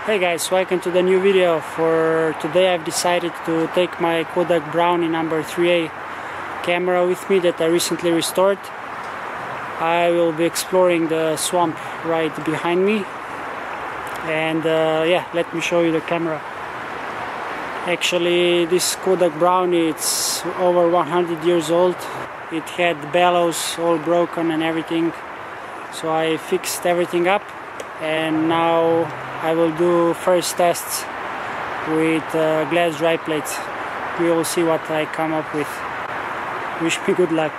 Hey guys, welcome to the new video. For today I've decided to take my Kodak Brownie No. 3A camera with me that I recently restored. I will be exploring the swamp right behind me, and yeah, let me show you the camera. Actually, this Kodak Brownie, it's over 100 years old. It had bellows all broken and everything, so I fixed everything up, and now I will do first tests with glass dry plates. We will see what I come up with. Wish me good luck.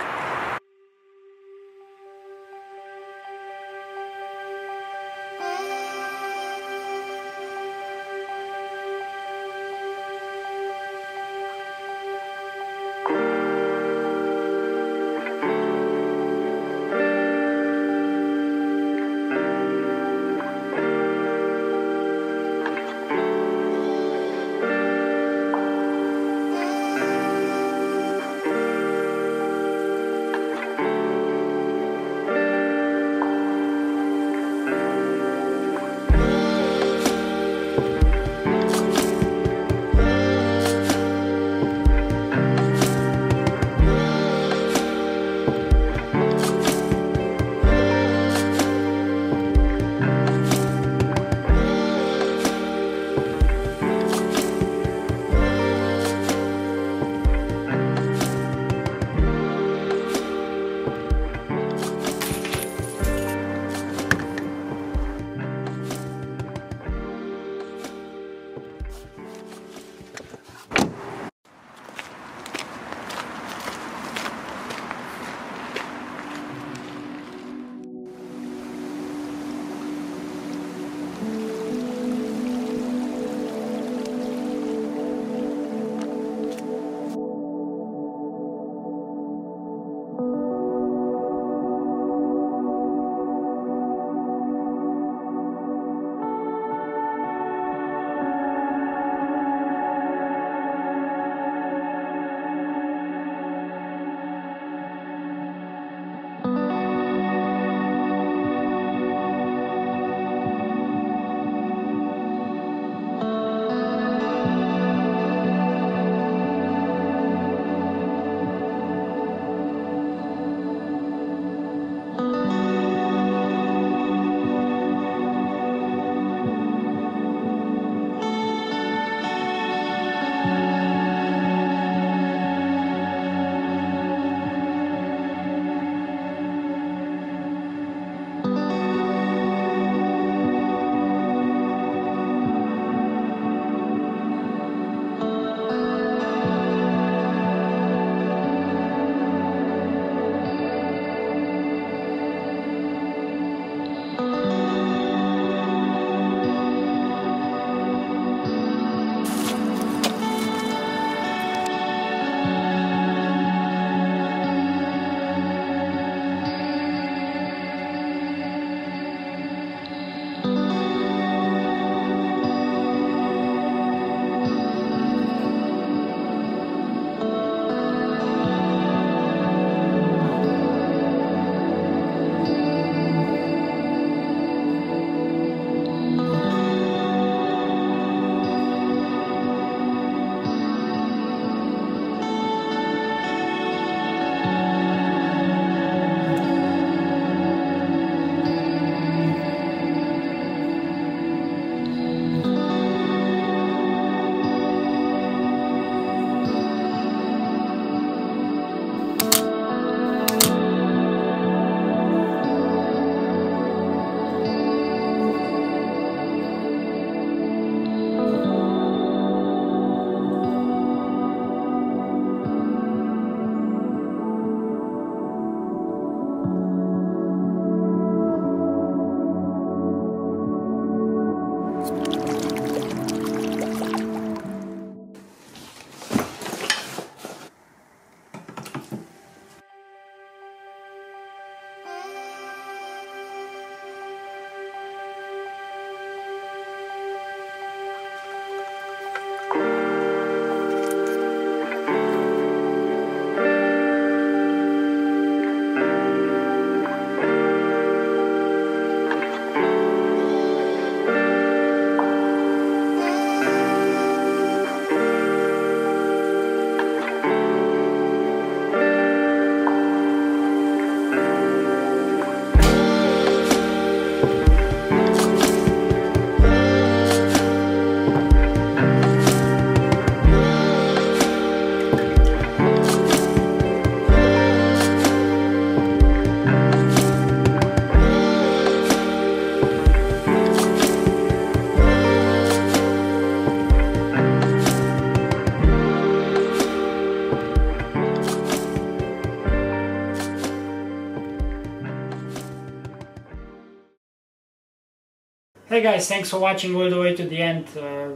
Hey guys, thanks for watching all the way to the end.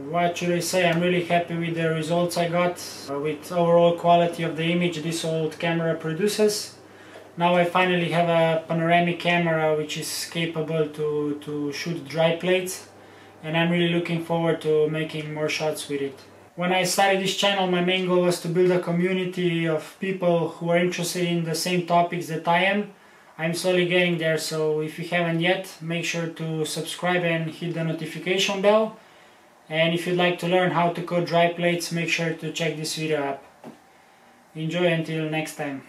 What should I say? I'm really happy with the results I got, with overall quality of the image this old camera produces. Now I finally have a panoramic camera which is capable to shoot dry plates, and I'm really looking forward to making more shots with it. When I started this channel, my main goal was to build a community of people who are interested in the same topics that I am. I'm slowly getting there, so if you haven't yet, make sure to subscribe and hit the notification bell. And if you'd like to learn how to coat dry plates, make sure to check this video out. Enjoy until next time.